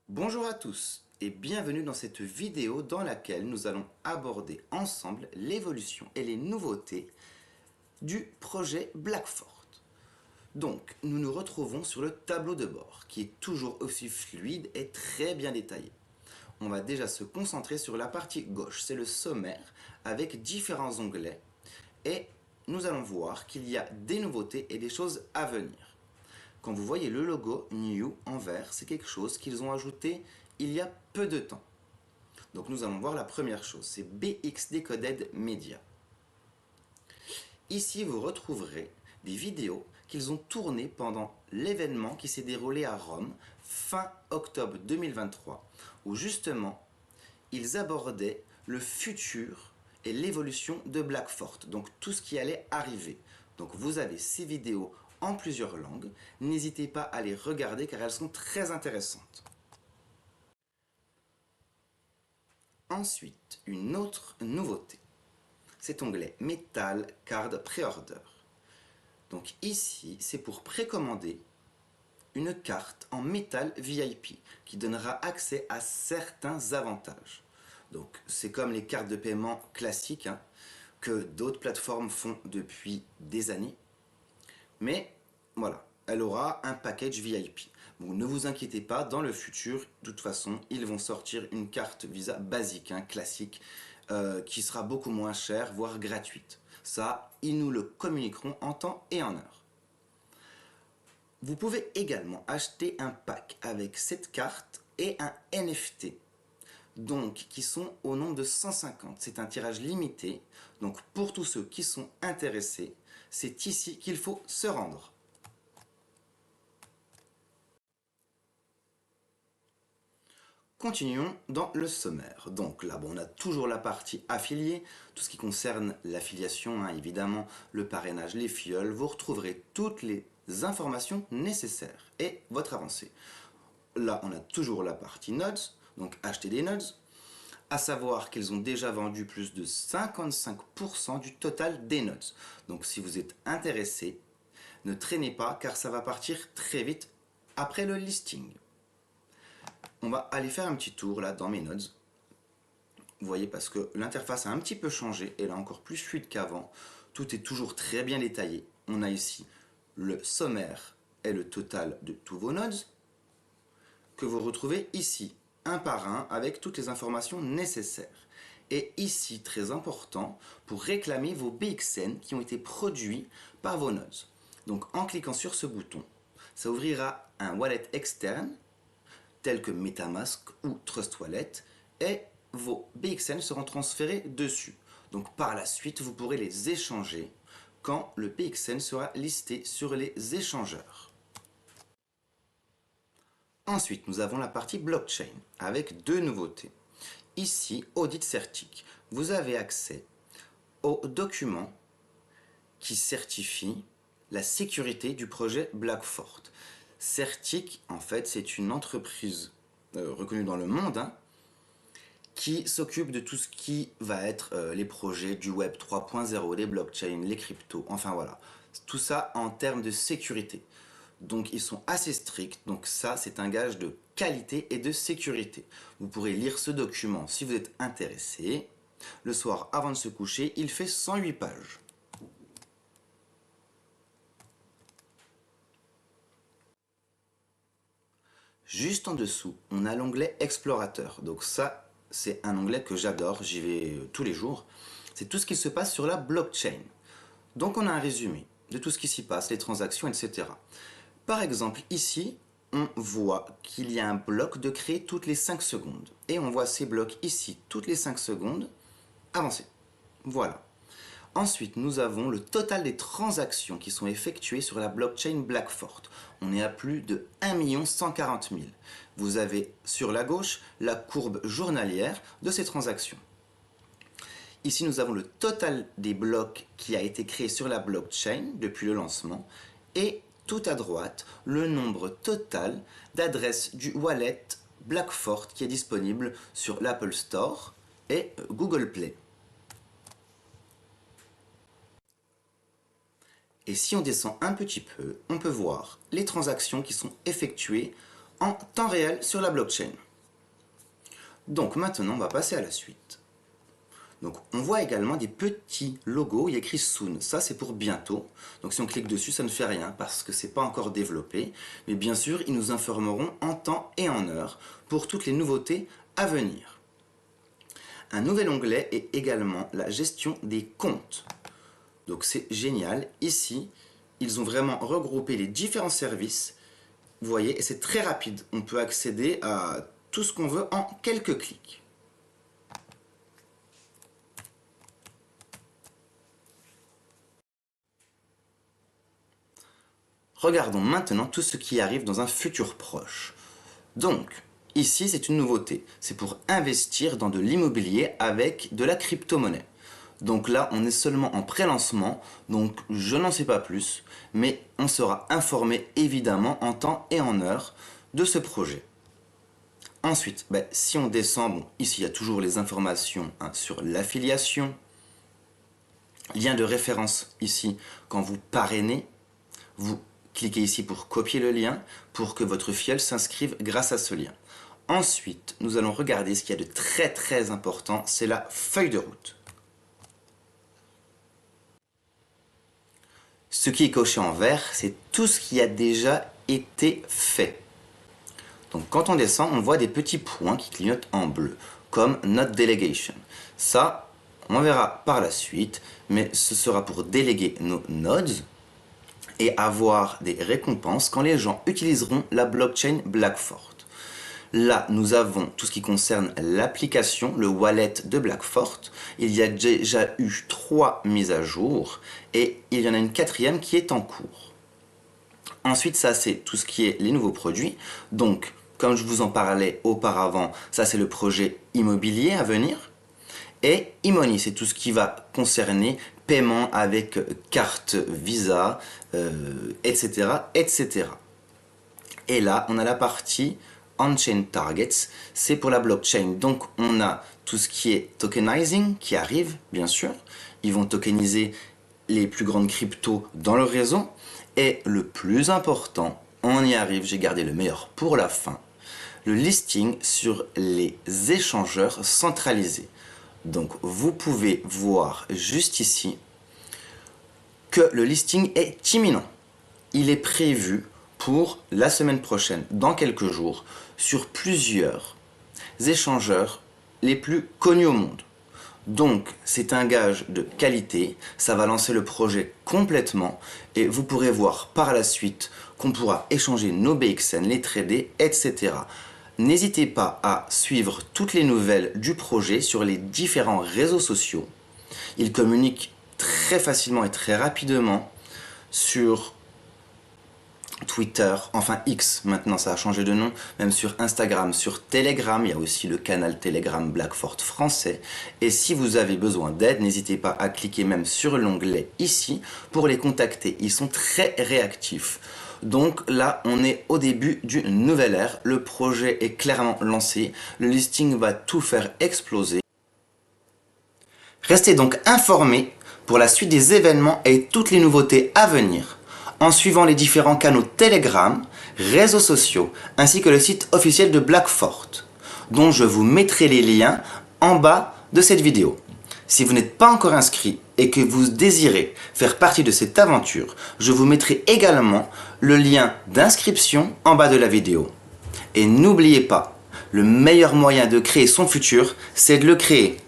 Bonjour à tous et bienvenue dans cette vidéo dans laquelle nous allons aborder ensemble l'évolution et les nouveautés du projet Blackfort. Donc, nous nous retrouvons sur le tableau de bord qui est toujours aussi fluide et très bien détaillé. On va déjà se concentrer sur la partie gauche, c'est le sommaire avec différents onglets et nous allons voir qu'il y a des nouveautés et des choses à venir. Quand vous voyez le logo New en vert, c'est quelque chose qu'ils ont ajouté il y a peu de temps. Donc nous allons voir la première chose, c'est BX Decoded Media. Ici, vous retrouverez des vidéos qu'ils ont tournées pendant l'événement qui s'est déroulé à Rome fin octobre 2023, où justement, ils abordaient le futur et l'évolution de Blackfort, donc tout ce qui allait arriver. Donc vous avez ces vidéos en plusieurs langues, n'hésitez pas à les regarder car elles sont très intéressantes. Ensuite, une autre nouveauté, cet onglet Metal Card Pre-Order. Donc ici, c'est pour précommander une carte en métal VIP qui donnera accès à certains avantages. Donc c'est comme les cartes de paiement classiques que d'autres plateformes font depuis des années. Mais voilà, elle aura un package VIP. Bon, ne vous inquiétez pas, dans le futur, de toute façon, ils vont sortir une carte Visa basique, classique, qui sera beaucoup moins chère, voire gratuite. Ça, ils nous le communiqueront en temps et en heure. Vous pouvez également acheter un pack avec cette carte et un NFT, donc qui sont au nombre de 150. C'est un tirage limité, donc pour tous ceux qui sont intéressés, c'est ici qu'il faut se rendre. Continuons dans le sommaire. Donc là, on a toujours la partie affiliée, tout ce qui concerne l'affiliation, évidemment, le parrainage, les fioles. Vous retrouverez toutes les informations nécessaires et votre avancée. Là, on a toujours la partie nodes, donc acheter des nodes. À savoir qu'ils ont déjà vendu plus de 55% du total des nodes. Donc si vous êtes intéressé, ne traînez pas car ça va partir très vite après le listing. On va aller faire un petit tour là dans mes nodes. Vous voyez, parce que l'interface a un petit peu changé, elle est encore plus fluide qu'avant. Tout est toujours très bien détaillé. On a ici le sommaire et le total de tous vos nodes que vous retrouvez ici, un par un, avec toutes les informations nécessaires. Et ici, très important, pour réclamer vos BXN qui ont été produits par vos nodes. Donc en cliquant sur ce bouton, ça ouvrira un wallet externe tels que MetaMask ou Trust Wallet, et vos BXN seront transférés dessus. Donc par la suite, vous pourrez les échanger quand le BXN sera listé sur les échangeurs. Ensuite, nous avons la partie blockchain avec deux nouveautés. Ici, Audit Certic, vous avez accès aux documents qui certifient la sécurité du projet Blackfort. Certic, en fait, c'est une entreprise reconnue dans le monde qui s'occupe de tout ce qui va être les projets du web 3.0, les blockchains, les cryptos, enfin voilà. Tout ça en termes de sécurité. Donc ils sont assez stricts, donc ça c'est un gage de qualité et de sécurité. Vous pourrez lire ce document si vous êtes intéressé. Le soir avant de se coucher, il fait 108 pages. Juste en dessous, on a l'onglet Explorateur. Donc ça, c'est un onglet que j'adore, j'y vais tous les jours. C'est tout ce qui se passe sur la blockchain. Donc on a un résumé de tout ce qui s'y passe, les transactions, etc. Par exemple, ici, on voit qu'il y a un bloc de créer toutes les 5 secondes. Et on voit ces blocs ici, toutes les 5 secondes, avancer. Voilà. Ensuite, nous avons le total des transactions qui sont effectuées sur la blockchain Blackfort. On est à plus de 1 140 000. Vous avez sur la gauche la courbe journalière de ces transactions. Ici, nous avons le total des blocs qui a été créé sur la blockchain depuis le lancement et tout à droite, le nombre total d'adresses du wallet Blackfort qui est disponible sur l'Apple Store et Google Play. Et si on descend un petit peu, on peut voir les transactions qui sont effectuées en temps réel sur la blockchain. Donc maintenant, on va passer à la suite. Donc on voit également des petits logos, il y a écrit Soon, ça c'est pour bientôt. Donc si on clique dessus, ça ne fait rien parce que c'est pas encore développé. Mais bien sûr, ils nous informeront en temps et en heure pour toutes les nouveautés à venir. Un nouvel onglet est également la gestion des comptes. Donc c'est génial, ici, ils ont vraiment regroupé les différents services. Vous voyez, et c'est très rapide, on peut accéder à tout ce qu'on veut en quelques clics. Regardons maintenant tout ce qui arrive dans un futur proche. Donc, ici c'est une nouveauté, c'est pour investir dans de l'immobilier avec de la crypto-monnaie. Donc là, on est seulement en pré-lancement, donc je n'en sais pas plus, mais on sera informé évidemment en temps et en heure de ce projet. Ensuite, si on descend, bon, ici il y a toujours les informations sur l'affiliation, lien de référence ici quand vous parrainez, vous cliquez ici pour copier le lien pour que votre filleul s'inscrive grâce à ce lien. Ensuite, nous allons regarder ce qu'il y a de très important, c'est la feuille de route. Ce qui est coché en vert, c'est tout ce qui a déjà été fait. Donc quand on descend, on voit des petits points qui clignotent en bleu, comme Not Delegation. Ça, on verra par la suite, mais ce sera pour déléguer nos nodes et avoir des récompenses quand les gens utiliseront la blockchain Blackfort. Là, nous avons tout ce qui concerne l'application, le wallet de Blackfort. Il y a déjà eu 3 mises à jour et il y en a une 4e qui est en cours. Ensuite, ça c'est tout ce qui est les nouveaux produits. Donc, comme je vous en parlais auparavant, ça c'est le projet immobilier à venir. Et e-money, c'est tout ce qui va concerner paiement avec carte Visa, etc., etc. Et là, on a la partie On-Chain Targets, c'est pour la blockchain. Donc, on a tout ce qui est tokenizing qui arrive, bien sûr. Ils vont tokeniser les plus grandes cryptos dans le réseau. Et le plus important, on y arrive, j'ai gardé le meilleur pour la fin, le listing sur les échangeurs centralisés. Donc, vous pouvez voir juste ici que le listing est imminent. Il est prévu pour la semaine prochaine, dans quelques jours, sur plusieurs échangeurs les plus connus au monde. Donc, c'est un gage de qualité, ça va lancer le projet complètement et vous pourrez voir par la suite qu'on pourra échanger nos BXN, les trader, etc. N'hésitez pas à suivre toutes les nouvelles du projet sur les différents réseaux sociaux. Ils communiquent très facilement et très rapidement sur Twitter, enfin X, maintenant ça a changé de nom, même sur Instagram, sur Telegram, il y a aussi le canal Telegram Blackfort français. Et si vous avez besoin d'aide, n'hésitez pas à cliquer même sur l'onglet ici pour les contacter. Ils sont très réactifs. Donc là, on est au début d'une nouvelle ère. Le projet est clairement lancé. Le listing va tout faire exploser. Restez donc informés pour la suite des événements et toutes les nouveautés à venir, en suivant les différents canaux Telegram, réseaux sociaux, ainsi que le site officiel de Blackfort, dont je vous mettrai les liens en bas de cette vidéo. Si vous n'êtes pas encore inscrit et que vous désirez faire partie de cette aventure, je vous mettrai également le lien d'inscription en bas de la vidéo. Et n'oubliez pas, le meilleur moyen de créer son futur, c'est de le créer.